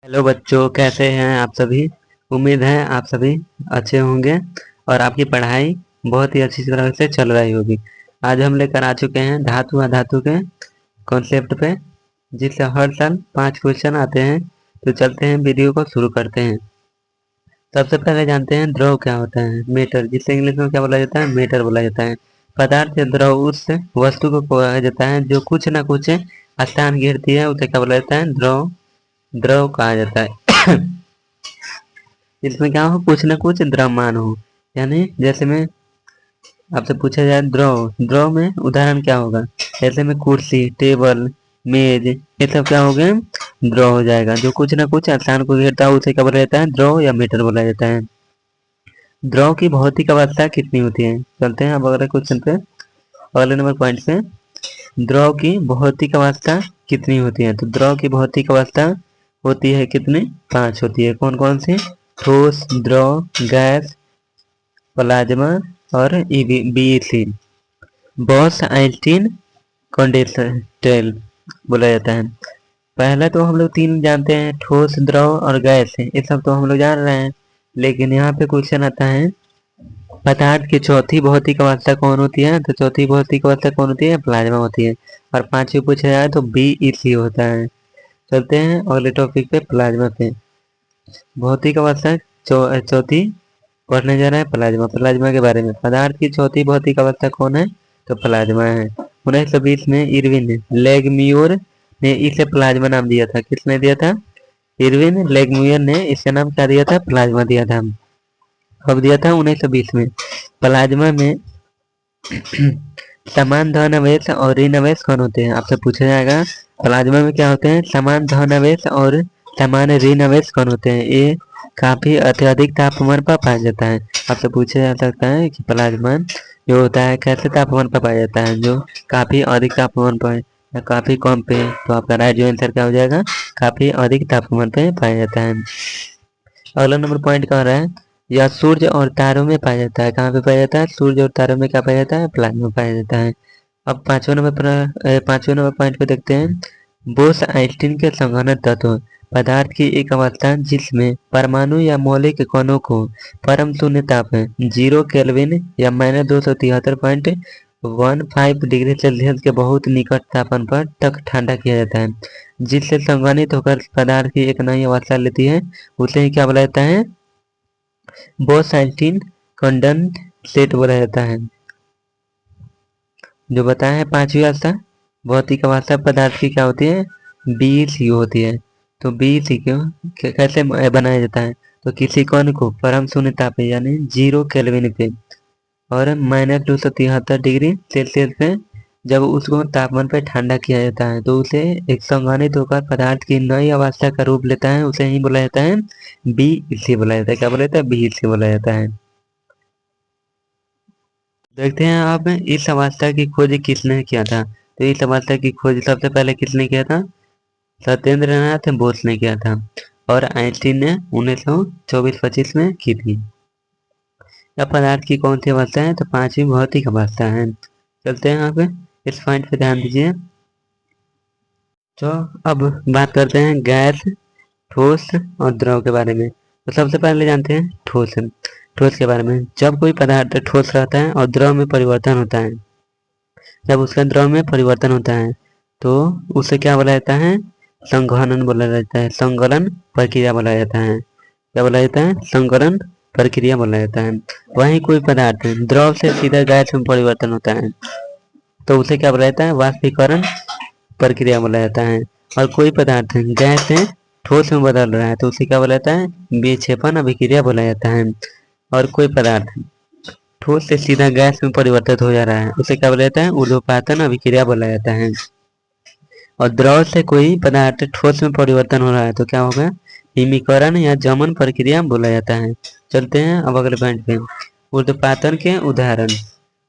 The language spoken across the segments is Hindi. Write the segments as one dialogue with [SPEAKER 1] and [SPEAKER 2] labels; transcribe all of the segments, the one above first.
[SPEAKER 1] हेलो बच्चों, कैसे हैं आप सभी। उम्मीद है आप सभी अच्छे होंगे और आपकी पढ़ाई बहुत ही अच्छी तरह से चल रही होगी। आज हम लेकर आ चुके हैं धातु अधातु के कॉन्सेप्ट पे, जिससे हर साल 5 क्वेश्चन आते हैं। तो चलते हैं, वीडियो को शुरू करते हैं। सबसे पहले जानते हैं द्रव क्या होता है। मेटर, जिससे इंग्लिश में क्या बोला जाता है, मेटर बोला जाता है। पदार्थ या द्रव उस वस्तु को कहा जाता है जो कुछ न कुछ स्थान घेरती है, उसे क्या बोला जाता है, द्रव। द्रव कहा जाता है। इसमें क्या हो, कुछ न कुछ द्रव्यमान हो। यानी जैसे में आपसे पूछा जाए द्रव, द्रव में उदाहरण क्या होगा। जैसे में कुर्सी, टेबल, मेज, ये सब क्या हो गए, द्रव हो जाएगा। जो कुछ न कुछ स्थान को घेरता है उसे क्या बोला जाता है, द्रव या मीटर बोला जाता है। द्रव की भौतिक अवस्था कितनी होती है। चलते हैं अब अगले क्वेश्चन पे, अगले नंबर पॉइंट पे। द्रव की भौतिक अवस्था कितनी होती है। तो द्रव की भौतिक अवस्था होती है कितनी, 5 होती है। कौन कौन सी, ठोस, द्रव, गैस, प्लाज्मा और बीईसी। बॉस आइंस्टीन कंडेंसर बोला जाता है। पहले तो हम लोग 3 जानते हैं, ठोस, द्रव और गैस है, ये सब तो हम लोग जान रहे हैं। लेकिन यहाँ पे क्वेश्चन आता है, पदार्थ की चौथी भौतिक अवस्था कौन होती है। तो चौथी भौतिक अवस्था कौन होती है, प्लाज्मा होती है। और 5वीं पूछा जाए तो बीईसी होता है। चलते हैं अगले टॉपिक पे, प्लाज्मा पे। भौतिक अवस्था चौथी पढ़ने जा रहा है प्लाज्मा। प्लाज्मा के बारे में, पदार्थ की चौथी भौतिक अवस्था कौन है, तो प्लाज्मा है। 1920 में इरविन लेगम्यूर ने इसे प्लाज्मा नाम दिया था। किसने दिया था, इरविन लेगम्यूर ने इसका नाम क्या दिया था, प्लाज्मा दिया था। कब दिया था, 1920 में। प्लाज्मा में समान धनावेश और ऋण आवेश कौन होते हैं, आपसे पूछा जाएगा। प्लाज्मा में क्या होते हैं, समान धनावेश और समान ऋण आवेश कौन होते हैं। ये काफी अत्यधिक तापमान पर पाया जाता है। आपसे पूछा जा सकता है कि प्लाज्मा जो होता है कैसे तापमान पर पाया जाता है, जो काफी अधिक तापमान पर या काफी कम पे। तो आपका राइट जो आंसर क्या हो जाएगा, काफी अधिक तापमान पे पाया जाता है। अगला नंबर पॉइंट कह रहा है, यह सूर्य और तारों में पाया जाता है। कहाँ पे पाया जाता है, सूर्य और तारों में क्या पाया जाता है, प्लाज्मा पाया जाता है। अब पांचवें नंबर पॉइंट पे देखते हैं, बोस आइंस्टीन के संघनक तत्व। पदार्थ की एक अवस्था जिसमें परमाणु या मौलिक कणों को परम शून्य ताप है 0 केल्विन या -273.15 डिग्री सेल्सियस के बहुत निकट तापमान पर तक ठंडा किया जाता है, जिससे संघनित होकर पदार्थ की एक नई अवस्था लेती है, उसे ही क्या बोला जाता है, बोस आइंस्टीन कंडेंसेट बोला जाता है। जो बताया है 5वीं अवस्था भौतिक अवस्था पदार्थ की क्या होती है, बीईसी होती है। तो बीईसी क्यों कैसे बनाया जाता है, तो किसी कण को परम शून्य ताप पे यानी 0 केल्विन पे और -273 डिग्री सेल्सियस पे जब उसको तापमान पे ठंडा किया जाता है, तो उसे एक संघनित होकर पदार्थ की नई अवस्था का रूप लेता है, उसे ही बोला जाता है बीईसी बोला जाता है। क्या बोला जाता है, बीईसी बोला जाता है। देखते हैं आप, इस अवस्था की खोज किसने किया था। तो इस अवस्था की खोज सबसे पहले किसने किया था, सत्येंद्र नाथ बोस ने किया था। और आइंस्टीन ने 1924-25 में की थी। यह पदार्थ की कौन सी अवस्था है, तो 5वीं भौतिक अवस्था है। चलते हैं यहाँ पे, इस पॉइंट पे ध्यान दीजिए। तो अब बात करते हैं गैस, ठोस और द्रव के बारे में। तो सबसे पहले जानते हैं ठोस। ठोस के बारे में, जब कोई पदार्थ ठोस रहता है और द्रव में परिवर्तन होता है, जब उसका द्रव में परिवर्तन होता है तो उसे क्या बोला जाता है, संघनन बोला जाता है, संगलन प्रक्रिया बोला जाता है। क्या बोला जाता है, संगलन प्रक्रिया बोला जाता है। वहीं कोई पदार्थ द्रव से सीधा गैस में परिवर्तन होता है तो उसे क्या बोला जाता है, वाष्पीकरण प्रक्रिया बोला जाता है। और कोई पदार्थ गैस से ठोस में बदल रहा है तो उसे क्या बोला जाता है, विक्षेपण अभिक्रिया बोला जाता है। और कोई पदार्थ ठोस से सीधा गैस में परिवर्तित हो जा रहा है उसे क्या बोला जाता है, ऊर्ध्वपातन अभिक्रिया बोला जाता है। और द्रव से कोई पदार्थ ठोस में परिवर्तन हो रहा है तो क्या होगा, हिमीकरण या जमन प्रक्रिया बोला जाता है। चलते हैं अब अगले पॉइंट पे, ऊर्ध्वपातन के उदाहरण।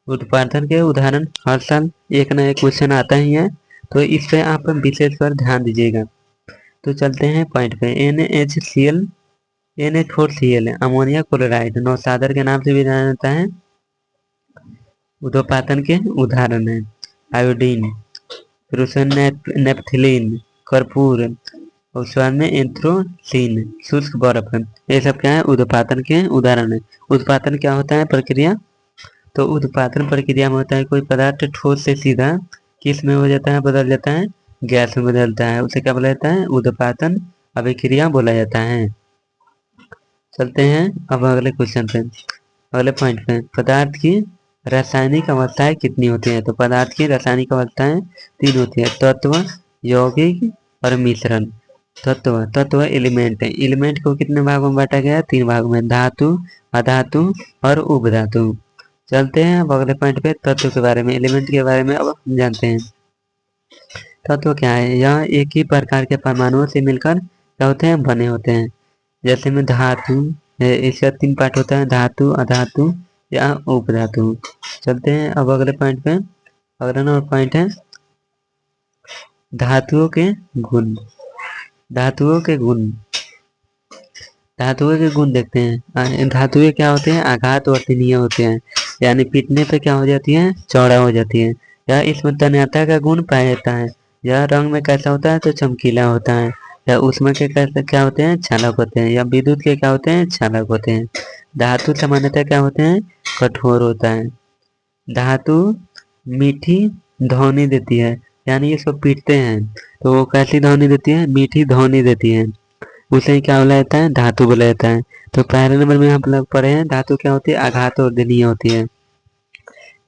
[SPEAKER 1] ऊर्ध्वपातन के उदाहरण हर साल एक ना एक क्वेश्चन आता ही है, तो इस पे आप विशेष कर ध्यान दीजिएगा। तो चलते हैं पॉइंट पे, NaHCl, NH4Cl अमोनिया क्लोराइड नौसादर के नाम से भी जाना जाता है। ऊर्ध्वपातन के उदाहरण है आयोडीन, फिर उसे नेपथिलीन, कर्पूर, और उसके बाद में एंथ्रोसीन शुष्क बर्फ। ये सब क्या है, उद्पातन के उदाहरण है। उत्पादन क्या होता है, प्रक्रिया। तो उत्पादन प्रक्रिया में होता है कोई पदार्थ ठोस से सीधा किस में हो जाता है, बदल जाता है, गैस में बदलता है, उसे क्या बोला जाता है, उत्पादन अभिक्रिया बोला जाता है। चलते हैं अब अगले क्वेश्चन पे, अगले पॉइंट पे। पदार्थ की रासायनिक अवस्थाएं कितनी होती हैं। तो पदार्थ की रासायनिक अवस्थाएं 3 होती है, तत्व, यौगिक और मिश्रण। तत्व एलिमेंट है। एलिमेंट को कितने भागों में बांटा गया है, 3 भागों में, धातु, अधातु और उपधातु। चलते हैं अब अगले पॉइंट पे, तत्व के बारे में, एलिमेंट के बारे में अब हम जानते हैं। तत्व क्या है, यह एक ही प्रकार के परमाणुओं से मिलकर क्या होते हैं, बने होते हैं। जैसे में धातु, इसका 3 पार्ट होता है, धातु, अधातु या उपधातु। चलते हैं अब अगले पॉइंट पे। अगला नंबर पॉइंट है धातुओं के गुण। धातुओं के गुण, धातुओं के गुण देखते हैं। धातुएं क्या होते हैं, आघात वर्तनीय होते हैं, यानी पीटने पे क्या हो जाती है, चौड़ा हो जाती है। या इसमें तन्यता का गुण पाया जाता है। या रंग में कैसा होता है, तो चमकीला होता है। या उसमें के कैसे क्या होते हैं, क्षालक होते हैं। या विद्युत के क्या होते हैं, क्षालक होते हैं। धातु सामान्यतः क्या होते हैं, कठोर होता है। धातु मीठी ध्वनि देती है, यानी इसको पीटते हैं तो वो कैसी ध्वनि देती है, मीठी ध्वनि देती है, उसे क्या बोला जाता है, धातु बोला जाता है। तो पहले नंबर में हम लोग पढ़े हैं, धातु क्या होती है, आघात वर्धनीय होती है,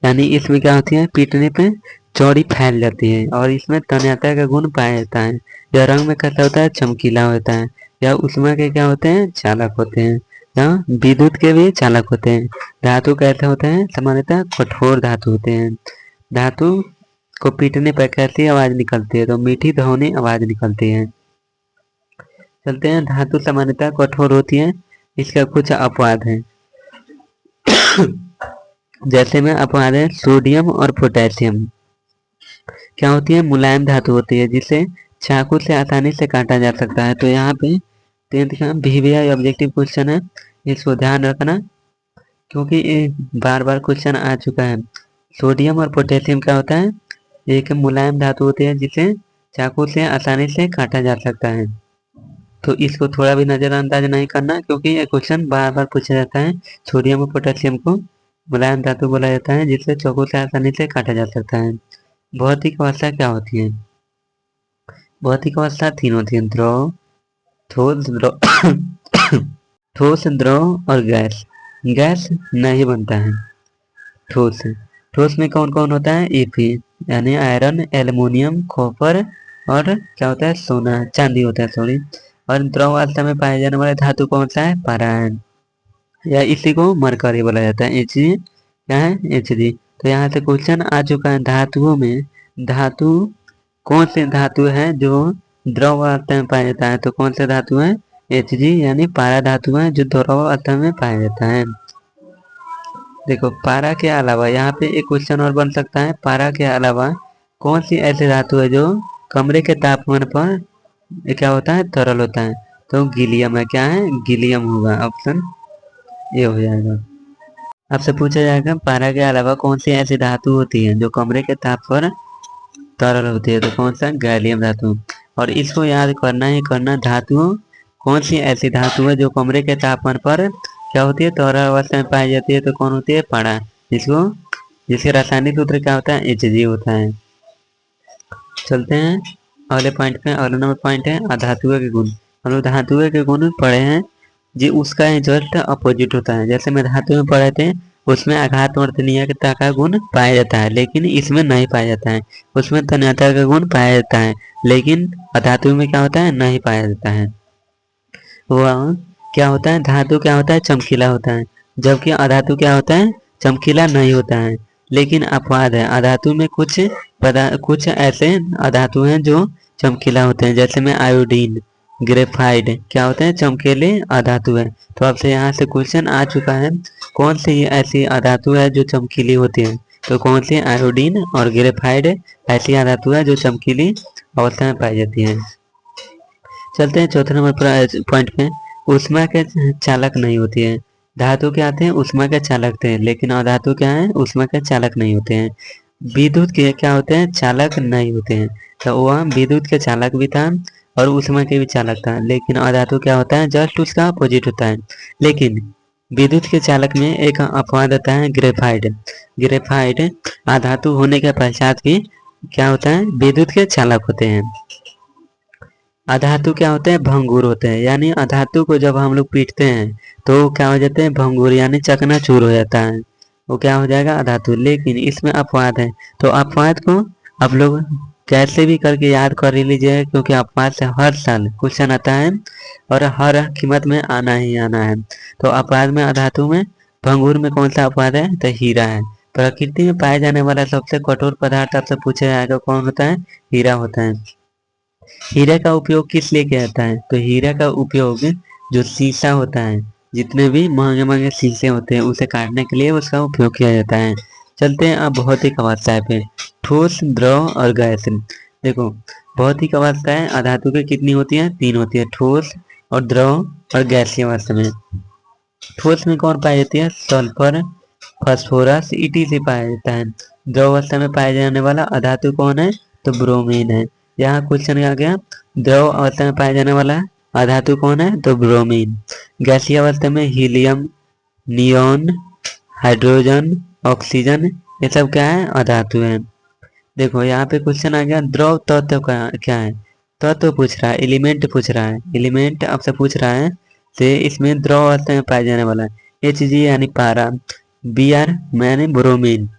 [SPEAKER 1] यानी इसमें क्या होती है, पीटने पे चौड़ी फैल जाती है। और इसमें तन्यता का गुण पाया जाता है। यह रंग में कैसा होता है, चमकीला होता है। या उसमें के क्या होते हैं, चालक होते हैं। या विद्युत के भी चालक होते हैं। धातु कैसे होते हैं, सामान्यतः कठोर धातु होते हैं। धातु को पीटने पर कैसी आवाज निकलती है, तो मीठी ध्वनि आवाज निकलती है। चलते हैं, धातु सामान्यतः कठोर होती है, इसका कुछ अपवाद है। जैसे में अपवाद है सोडियम और पोटेशियम। क्या होती है, मुलायम धातु होती है, जिसे चाकू से आसानी से काटा जा सकता है। तो यहाँ पे 10th का VVI ऑब्जेक्टिव क्वेश्चन है, इसको ध्यान रखना क्योंकि ये बार बार क्वेश्चन आ चुका है। सोडियम और पोटेशियम क्या होता है, एक मुलायम धातु होती है, जिसे चाकू से आसानी से काटा जा सकता है। तो इसको थोड़ा भी नजरअंदाज नहीं करना, क्योंकि ये क्वेश्चन बार बार पूछा जाता है। सोडियम और पोटेशियम को मुलायम धातु बोला जाता है, जिससे चाकू से आसानी से काटा जा सकता है। भौतिक अवस्था क्या होती है, भौतिक अवस्था 3 होती है, द्रव, ठोस, द्रव ठोस, द्रव और गैस। गैस नहीं बनता है, ठोस। ठोस में कौन कौन होता है, Fe यानी आयरन, एल्युमिनियम, कॉपर और क्या होता है, सोना, चांदी होता है, सॉरी। और द्रव अवस्था में पाए जाने वाला धातु कौन सा है, पारायन, या इसी को मरकरी बोला जाता है, Hg। क्या है, Hg। तो यहाँ से क्वेश्चन आ चुका है, धातुओं में धातु कौन से धातु है जो द्रव अवस्था में पाया जाता है, तो कौन से धातु है, Hg, यानी पारा धातु है जो द्रव अवस्था में पाया जाता है। देखो पारा के अलावा यहाँ पे एक क्वेश्चन और बन सकता है, पारा के अलावा कौन सी ऐसी धातु है जो कमरे के तापमान पर क्या होता है, तरल होता है। तो गीलियम है, क्या है, गीलियम होगा, ऑप्शन ये हो जाएगा। आपसे पूछा जाएगा पारा के अलावा कौन सी ऐसी धातु होती है जो कमरे के ताप पर तरल होती है, तो कौन सा, गैलियम धातु। और इसको याद करना ही करना, धातुओं कौन सी ऐसी धातु है जो कमरे के तापमान पर क्या होती है, तरल अवस्था में पाई जाती है, तो कौन होती है, पारा। इसको जिसके रासायनिक सूत्र क्या होता है, Hg होता है। चलते हैं अगले पॉइंट पे। अगला नंबर पॉइंट है अधातुओं के गुण। हम लोग धातुओं के गुण पढ़े हैं जी, उसका जस्ट अपोजिट होता है। जैसे मैं धातु में पढ़े थे, उसमें आघात वर्तनीयता का गुण पाया जाता है, लेकिन इसमें नहीं पाया जाता है। उसमें तन्यता का गुण पाया जाता है, लेकिन अधातु में क्या होता है, नहीं पाया जाता है। वह क्या होता है, धातु क्या होता है, चमकीला होता है, जबकि अधातु क्या होता है, चमकीला नहीं होता है। लेकिन अपवाद है, अधातु में कुछ ऐसे अधातु हैं जो चमकीला होते हैं, जैसे में आयोडीन, ग्रेफाइड क्या होते हैं, चमकीले अधातु है। तो आपसे यहाँ से क्वेश्चन आ चुका है, कौन सी ऐसी अधातु है जो चमकीली होती है, तो कौन सी, आयोडीन और ग्रेफाइड ऐसी अधातु है जो चमकीली अवस्था में पाई जाती है। चलते हैं चौथे नंबर पॉइंट पे, ऊष्मा के चालक नहीं होती है। धातु क्या आते हैं, ऊष्मा के चालक थे, लेकिन अधातु क्या है, ऊष्मा के चालक नहीं होते हैं। विद्युत के क्या होते हैं, चालक नहीं होते हैं। तो वह विद्युत के चालक भी था और ऊष्मा के भी चालक था। लेकिन अधातु क्या होता है, जस्ट उसका अपोजिट होता है। लेकिन विद्युत के चालक में एक अपवाद होता है, ग्रेफाइट। ग्रेफाइट अधातु होने के पश्चात भी क्या होता है, विद्युत के चालक होते हैं। अधातु क्या होते हैं, भंगुर होते हैं। यानी अधातु को जब हम लोग पीटते हैं तो क्या हो जाते हैं, भंगुर यानी चकनाचूर हो जाता है, वो क्या हो जाएगा, अधातु। लेकिन इसमें अपवाद है, तो अपवाद को आप लोग कैसे भी करके याद कर लीजिए, क्योंकि अपवाद से हर साल क्वेश्चन आता है और हर कीमत में आना ही आना है। तो अपवाद में, अधातु में, भंगुर में कौन सा अपवाद है, तो हीरा है। प्रकृति में पाए जाने वाला सबसे कठोर पदार्थ आपसे पूछा जाएगा कौन होता है, हीरा होता है। हीरे का उपयोग किस लिए किया जाता है, तो हीरे का उपयोग जो शीशा होता है, जितने भी महंगे महंगे शीशे होते हैं उसे काटने के लिए उसका उपयोग किया जाता है। चलते हैं अब भौतिक अवस्थाएं पे, ठोस, द्रव और गैस। देखो भौतिक अवस्थाएं अधातु की कितनी होती है, 3 होती है, ठोस और द्रव और गैसीय अवस्था में। ठोस में कौन पाई जाती है, सल्फर, फास्फोरस, ईटीसी पाया जाता है। द्रव अवस्था में पाए जाने वाला अधातु कौन है, तो ब्रोमीन है। यहाँ क्वेश्चन आ गया, द्रव अवस्था में पाया जाने वाला अधातु कौन है, तो ब्रोमीन। गैसीय अवस्था में हीलियम, नियोन, हाइड्रोजन, ऑक्सीजन, ये सब क्या है, अधातु है। देखो यहाँ पे क्वेश्चन आ गया, द्रव तत्व का क्या है, तत्व पूछ रहा है, एलिमेंट पूछ रहा है, एलिमेंट आपसे पूछ रहा है, से इसमें द्रव अवस्था में पाया जाने वाला है Hg यानी पारा, Br यानी ब्रोमीन।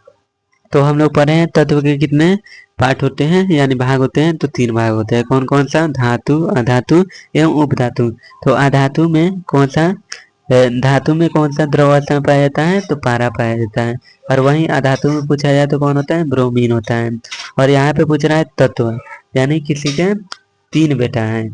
[SPEAKER 1] तो हम लोग पढ़े हैं तत्व के कितने पार्ट होते हैं, यानी भाग होते हैं, तो 3 भाग होते हैं। कौन कौन सा, धातु, अधातु एवं उपधातु। तो अधातु में कौन सा, धातु में कौन सा द्रव अवस्था में पाया जाता है, तो पारा पाया जाता है। और वहीं अधातु में पूछा जाए तो कौन होता है, ब्रोमीन होता है। और यहाँ पे पूछ रहा है तत्व, यानी किसी के 3 बेटा है,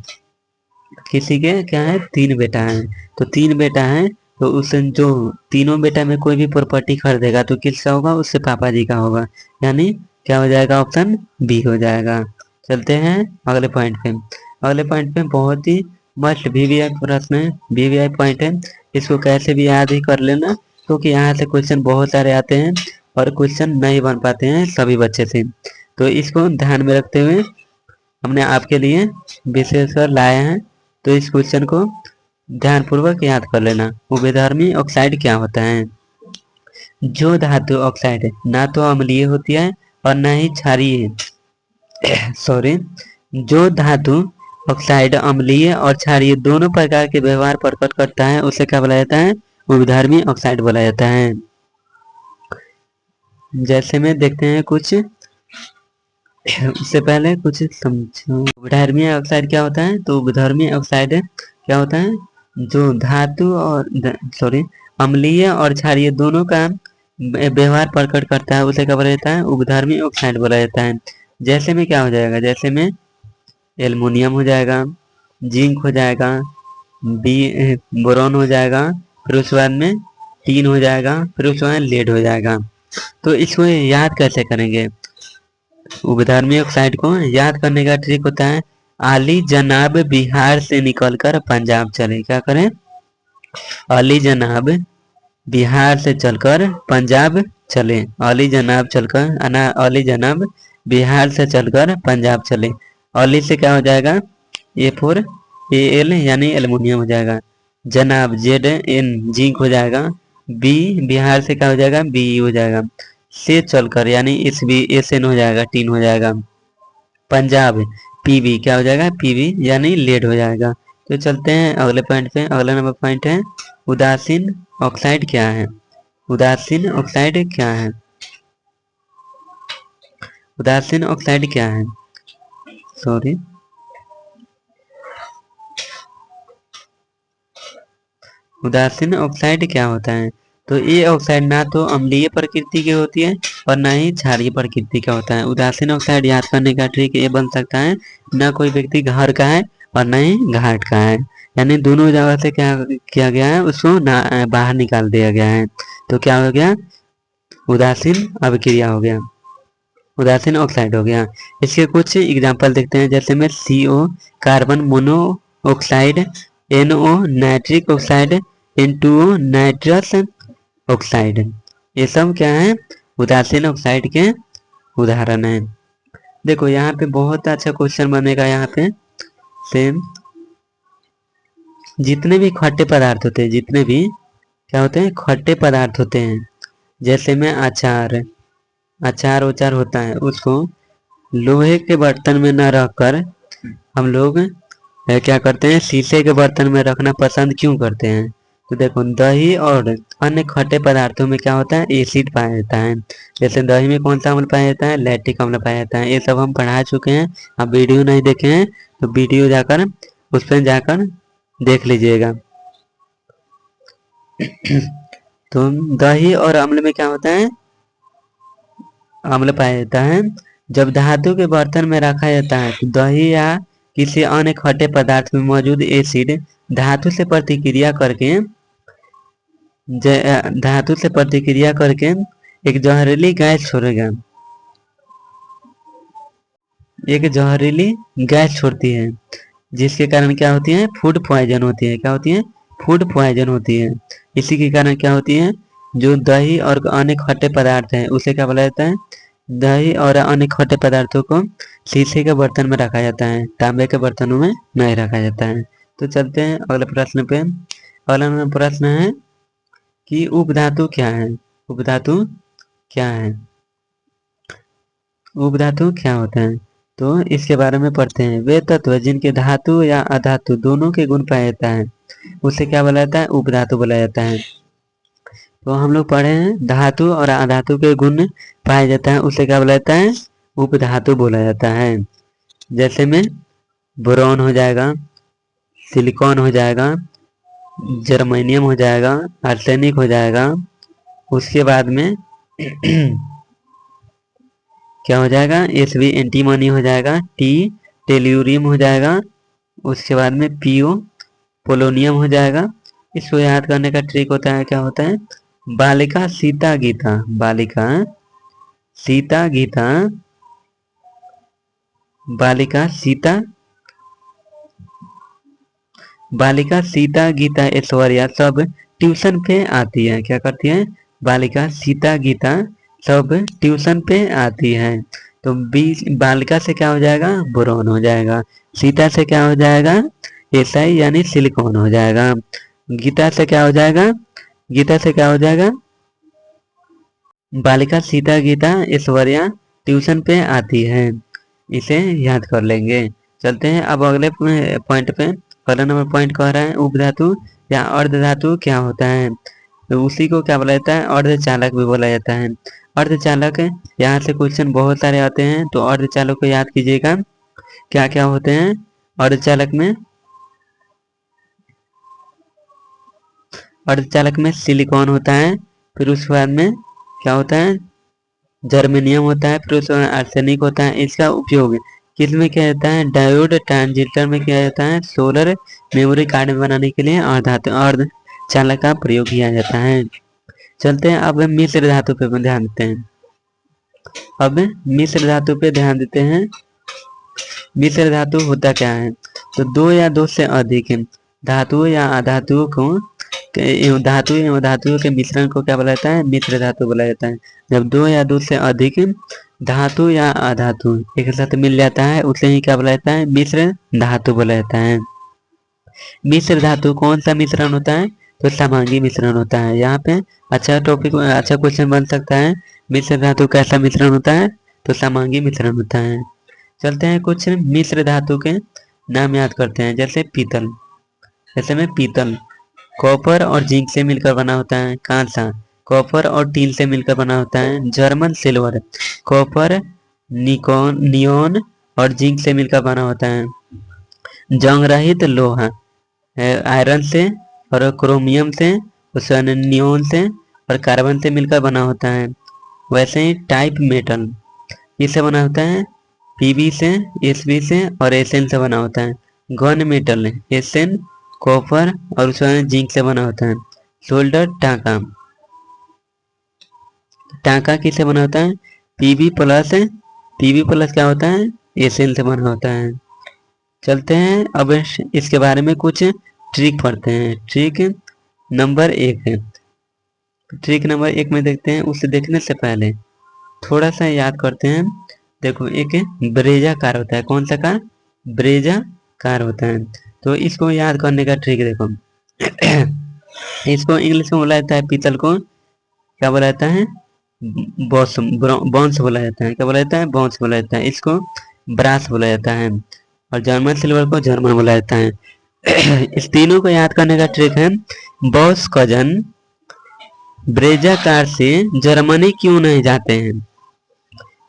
[SPEAKER 1] किसी के क्या है, 3 बेटा है। तो 3 बेटा है, तो उस जो तीनों बेटा में कोई भी प्रॉपर्टी खरीदेगा तो किसका होगा, उससे पापा जी का होगा, यानी क्या हो जाएगा, ऑप्शन बी हो जाएगा। चलते हैं अगले पॉइंट पे। अगले पॉइंट पे बहुत ही मस्ट वीवीआई प्रश्न है, वीवीआई पॉइंट है, इसको कैसे भी याद ही कर लेना, क्योंकि यहाँ से क्वेश्चन बहुत सारे आते हैं और क्वेश्चन नहीं बन पाते हैं सभी बच्चे से। तो इसको ध्यान में रखते हुए हमने आपके लिए विशेषकर लाए हैं, तो इस क्वेश्चन को ध्यानपूर्वक याद कर लेना। उभयधर्मी ऑक्साइड क्या होता है, जो धातु ऑक्साइड ना तो अम्लीय होती है और ना ही क्षारीय सॉरी, जो धातु ऑक्साइड अम्लीय और क्षारीय दोनों प्रकार के व्यवहार प्रकट करता है उसे क्या बोला जाता है, उभयधर्मी ऑक्साइड बोला जाता है। जैसे में देखते हैं कुछ, उससे पहले कुछ समझो। उभयधर्मी ऑक्साइड क्या होता है, तो उभयधर्मी ऑक्साइड क्या होता है, जो धातु और सॉरी अम्लीय और क्षारीय दोनों का व्यवहार प्रकट करता है उसे क्या बोला जाता है, उभयधर्मी ऑक्साइड बोला जाता है। जैसे में क्या हो जाएगा, जैसे में एल्युमिनियम हो जाएगा, जिंक हो जाएगा, बोरॉन हो जाएगा, फिर उसके बाद में टीन हो जाएगा, फिर उसके बाद लेड हो जाएगा। तो इसको याद कैसे करेंगे, उभयधर्मी ऑक्साइड को याद करने का ट्रिक होता है, अली जनाब बिहार से निकलकर पंजाब चले, क्या करें, अली जनाब बिहार से चलकर पंजाब चले, अली जनाब चलकर अली जनाब बिहार से चलकर पंजाब चले। अली से क्या हो जाएगा, A4Al यानी एल्युमिनियम हो जाएगा, जनाब Zn जिंक हो जाएगा, बी बिहार से क्या हो जाएगा, Be हो जाएगा, से चलकर यानी Sn हो जाएगा, टीन हो जाएगा, पंजाब Pb क्या हो जाएगा, Pb यानी लेड हो जाएगा। तो चलते हैं अगले पॉइंट पे। अगला नंबर पॉइंट है, उदासीन ऑक्साइड क्या है, उदासीन ऑक्साइड क्या है, उदासीन ऑक्साइड क्या है, सॉरी उदासीन ऑक्साइड क्या होता है, तो ये ऑक्साइड ना तो अम्लीय प्रकृति की होती है और ना ही क्षारीय प्रकृति का होता है। उदासीन ऑक्साइड याद करने का ट्रिक ये बन सकता है, ना कोई व्यक्ति घर का है और ना ही घाट का है, यानी दोनों जगह से क्या किया गया है, उसको बाहर निकाल दिया गया है। तो क्या हो गया, उदासीन अभिक्रिया हो गया, उदासीन ऑक्साइड हो गया। इसके कुछ एग्जाम्पल देखते हैं, जैसे में CO carbon monoxide, NO nitric oxide, N2O nitrous oxide, ये सब क्या है, उदासीन ऑक्साइड के उदाहरण है। देखो यहाँ पे बहुत अच्छा क्वेश्चन बनेगा यहाँ पे, से जितने भी खट्टे पदार्थ होते हैं, जितने भी क्या होते हैं, खट्टे पदार्थ होते हैं, जैसे में अचार अचार उचार होता है, उसको लोहे के बर्तन में न रखकर हम लोग क्या करते हैं, शीशे के बर्तन में रखना पसंद क्यों करते हैं? तो देखो, दही और अन्य खट्टे पदार्थों में क्या होता है, एसिड पाया जाता है। जैसे दही में कौन सा अम्ल पाया जाता है, लैक्टिक अम्ल पाया जाता है। ये सब हम पढ़ा चुके हैं। आप वीडियो नहीं देखे हैं तो वीडियो जाकर उस पर जाकर देख लीजिएगा। तो दही और अम्ल में क्या होता है, अम्ल पाया जाता है। जब धातु के बर्तन में रखा जाता है तो दही या किसी अन्य खट्टे पदार्थ में मौजूद एसिड धातु से प्रतिक्रिया करके एक जहरीली गैस छोड़ेगा, एक जहरीली गैस छोड़ती है, जिसके कारण क्या होती है, फूड पॉइजन होती है। क्या होती है, फूड पॉइजन होती है। इसी के कारण क्या होती है, जो दही और अन्य खट्टे पदार्थ हैं उसे क्या बोला जाता है, दही और अन्य खट्टे पदार्थों को शीशे के बर्तन में रखा जाता है, तांबे के बर्तनों में नहीं रखा जाता है। तो चलते हैं अगले प्रश्न पे। अगला प्रश्न है कि उपधातु क्या है, उपधातु क्या है, उपधातु क्या होता है? तो इसके बारे में पढ़ते हैं। वे तत्व जिनके धातु या अधातु दोनों के गुण पाया जाता है उसे क्या बोला जाता है, उपधातु बोला जाता है। तो हम लोग पढ़े हैं, धातु और अधातु के गुण पाया जाता है उसे क्या बोला जाता है, उपधातु बोला जाता है। जैसे में बोरॉन हो जाएगा, सिलिकॉन हो जाएगा, जर्मेनियम हो जाएगा, आर्सेनिक हो जाएगा। उसके बाद में क्या हो जाएगा, एसबी एंटीमनी हो जाएगा, टी टेल्यूरियम हो जाएगा। उसके बाद में पीओ पोलोनियम हो जाएगा। इसको याद करने का ट्रिक होता है, क्या होता है, बालिका सीता गीता, बालिका सीता गीता, बालिका सीता, बालिका सीता गीता ऐश्वर्या सब ट्यूशन पे आती है। क्या करती है, बालिका सीता गीता सब ट्यूशन पे आती है। तो बालिका से क्या हो जाएगा, बोरॉन हो जाएगा। सीता से क्या हो जाएगा, एसआई यानी सिलिकॉन हो जाएगा। गीता से क्या हो जाएगा, गीता से क्या हो जाएगा, बालिका सीता गीता ऐश्वर्या ट्यूशन पे आती है। इसे याद कर लेंगे। चलते हैं अब अगले पॉइंट पे। अगला नंबर पॉइंट कह रहा है उपधातु या अर्धधातु क्या होता है। तो उसी को क्या बोला जाता है, अर्धचालक भी बोला जाता है। अर्धचालक, यहाँ से क्वेश्चन बहुत सारे आते हैं, तो अर्धचालक को याद कीजिएगा क्या क्या होते हैं अर्धचालक में। अर्धचालक में सिलिकॉन होता है, फिर उसके बाद में क्या होता है, जर्मेनियम होता है, फिर उसके बाद आर्सेनिक होता है। इसका उपयोग किस में किया जाता है, डायोड ट्रांजिस्टर में किया जाता है, सोलर मेमोरी कार्ड बनाने के लिए अर्धचालक का प्रयोग किया जाता है। चलते हैं अब मिश्र धातु पे ध्यान देते हैं। अब मिश्र धातु पे ध्यान देते हैं। मिश्र धातु होता क्या है, तो दो या दो से अधिक धातुओं या अधातुओं को, धातु एवं धातुओं के मिश्रण को क्या बोला जाता है, मिश्र धातु बोला जाता है। जब दो या दो से अधिक धातु या अधातु एक साथ मिल जाता है उसे ही क्या बोला जाता है, मिश्र धातु बोला जाता है। मिश्र धातु कौन सा मिश्रण होता है, तो समांगी मिश्रण होता है। यहाँ पे अच्छा टॉपिक, अच्छा क्वेश्चन बन सकता है, मिश्र धातु कैसा मिश्रण होता है, तो समांगी मिश्रण होता है। चलते हैं कुछ मिश्र धातु के नाम याद करते हैं। जैसे पीतल, जैसे में पीतल कॉपर और जिंक से मिलकर बना होता है। कांसा कॉपर और टील से मिलकर बना होता है। जर्मन सिल्वर कॉपर नियोन और जिंक से मिलकर बना होता है। जंग रहित लोहा आयरन से और क्रोमियम से, उसके नियोन से और कार्बन से मिलकर बना होता है। वैसे ही टाइप मेटल किससे बना होता है, पीबी से, एसबी से और एसएन से बना होता है। गन मेटल एसएन कॉपर और उसमें जिंक से बना होता है। शोल्डर टांका, टांका किससे बना होता है, पीबी प्लस, पीबी प्लस क्या होता है, एसएन से बना होता है। चलते हैं अब इसके बारे में कुछ ट्रिक पढ़ते हैं। ट्रिक नंबर 1 है, ट्रिक नंबर 1 में देखते हैं। उसे देखने से पहले थोड़ा सा याद करते हैं। देखो, एक ब्रेजा कार होता है, कौन सा कार, ब्रेजा कार होता है। तो इसको याद करने का ट्रिक देखो। इसको इंग्लिश में बोला जाता है पीतल को क्या बोला जाता है, बॉस बॉन्स बोला जाता है। क्या बोला जाता है, बॉन्स बोला जाता है। इसको ब्रास बोला जाता है और जर्मन सिल्वर को जर्मन बोला जाता है। इस तीनों को याद करने का ट्रिक है, बॉस कजन ब्रेजा कार से जर्मनी क्यों नहीं जाते हैं।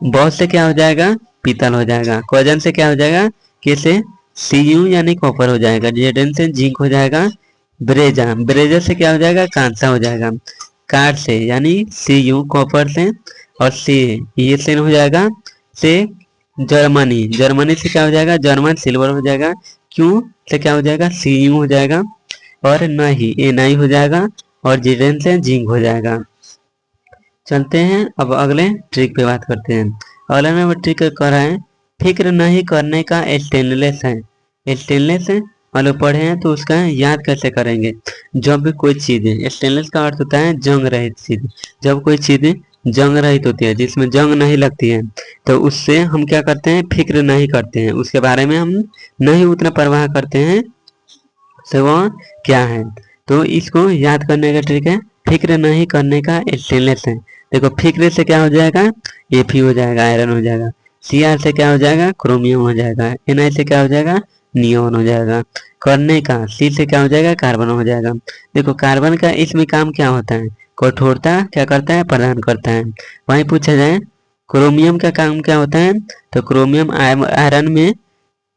[SPEAKER 1] बॉस से क्या हो जाएगा, पीतल हो जाएगा। कॉजन से क्या हो जाएगा, के से सीयू यानी कॉपर हो जाएगा। जेडन से जिंक हो जाएगा। ब्रेजा ब्रेजा से क्या हो जाएगा, कांसा हो जाएगा। कार से यानी सीयू कॉपर से, और सी ये से हो जाएगा से जर्मनी, जर्मनी से क्या हो जाएगा, जर्मन सिल्वर हो जाएगा। क्यों से क्या हो जाएगा, सीयू हो जाएगा। और नहीं ए नहीं हो जाएगा। और जेडन से जिंक हो जाएगा। चलते हैं अब अगले ट्रिक पे बात करते हैं। अगला नंबर ट्रिक कह रहा है, फिक्र नहीं करने का स्टेनलेस है। स्टेनलेस है मान लो पढ़े हैं तो उसका याद कैसे करेंगे। जब भी कोई चीज है, स्टेनलेस का अर्थ होता है जंग रहित चीज। जब कोई चीज जंग रहित होती है, जिसमें जंग नहीं लगती है, तो उससे हम क्या करते हैं, फिक्र नहीं करते हैं, उसके बारे में हम नहीं उतना परवाह करते हैं से वह क्या है। तो इसको याद करने का ट्रिक है, फिक्र नहीं करने का स्टेनलेस है। देखो फिक्र से क्या हो जाएगा, एफी हो जाएगा, आयरन हो जाएगा। सीआर से क्या हो जाएगा, क्रोमियम हो जाएगा। एनआई से क्या हो जाएगा, नियोन हो जाएगा। करने का सी से क्या हो जाएगा, कार्बन हो जाएगा। देखो कार्बन का इसमें काम क्या होता है, कठोरता क्या करता है, प्रदान करता है। वहीं पूछा जाए क्रोमियम का काम क्या होता है, तो क्रोमियम आयरन में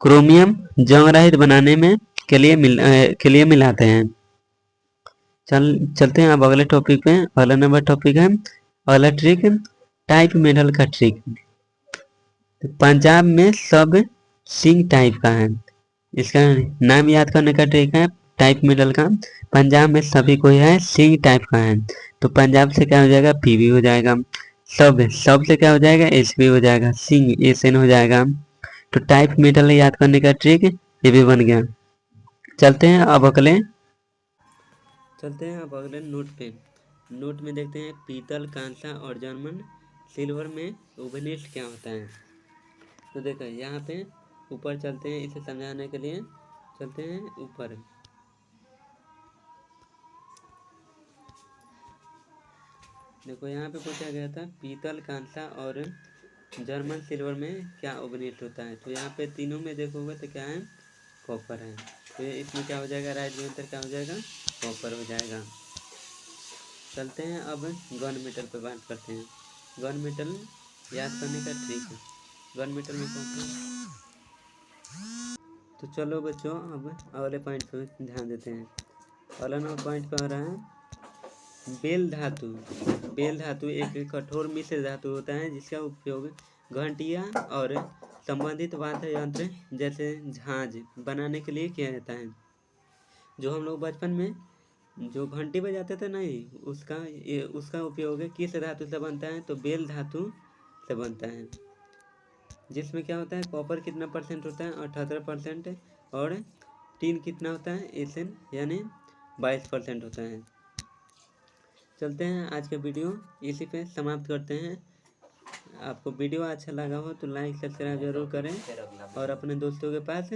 [SPEAKER 1] क्रोमियम जंग रहित बनाने में के लिए मिलाते हैं। चलते हैं अब अगले टॉपिक पे। अगला नंबर टॉपिक है, अगला ट्रिक टाइप मेटल का ट्रिक। तो पंजाब में सब सिंग टाइप का है। इसका नाम याद करने का ट्रिक है टाइप मेटल का। पंजाब में सभी कोई है सिंग टाइप का है। तो पंजाब से क्या हो जाएगा, पीवी हो जाएगा। सब से क्या हो जाएगा, एसपी हो जाएगा। सिंग एसएन हो जाएगा। तो टाइप मेटल याद करने का ट्रिक ये भी बन गया। चलते हैं अब अगले नोट पे। नोट में देखते हैं पीतल कांसा और जर्मन सिल्वर में उपनिष्ठ क्या होता है। तो देखो यहाँ पे ऊपर चलते हैं, इसे समझाने के लिए चलते हैं ऊपर। देखो यहाँ पे पूछा गया था पीतल कांसा और जर्मन सिल्वर में क्या उपनिष्ठ होता है। तो यहाँ पे तीनों में देखोगे तो क्या है, कॉपर है। तो इसमें क्या हो जाएगा, राइट में आंसर क्या हो जाएगा, कॉपर हो जाएगा। चलते हैं अब गन मेटल पे बात करते हैं। गन मेटल याद करने का ट्रिक है। गन मेटल में कौन सा, तो चलो बच्चों अब अगले पॉइंट पे ध्यान देते हैं। अगला नंबर पॉइंट पे आ रहा है बेल धातु। बेल धातु एक कठोर मिश्र धातु होता है जिसका उपयोग घंटियां और संबंधित वाद्य यंत्र जैसे झांझ बनाने के लिए किया जाता है। जो हम लोग बचपन में जो घंटी बजाते थे नहीं, उसका उपयोग किस धातु से बनता है, तो बेल धातु से बनता है। जिसमें क्या होता है, कॉपर कितना परसेंट होता है, 78%। और टीन कितना होता है, एसएन यानी 22% होता है। चलते हैं आज का वीडियो इसी पे समाप्त करते हैं। आपको वीडियो अच्छा लगा हो तो लाइक सब्सक्राइब जरूर करें और अपने दोस्तों के पास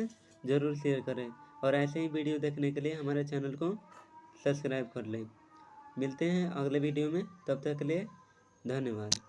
[SPEAKER 1] ज़रूर शेयर करें। और ऐसे ही वीडियो देखने के लिए हमारे चैनल को सब्सक्राइब कर लें। मिलते हैं अगले वीडियो में, तब तक के लिए धन्यवाद।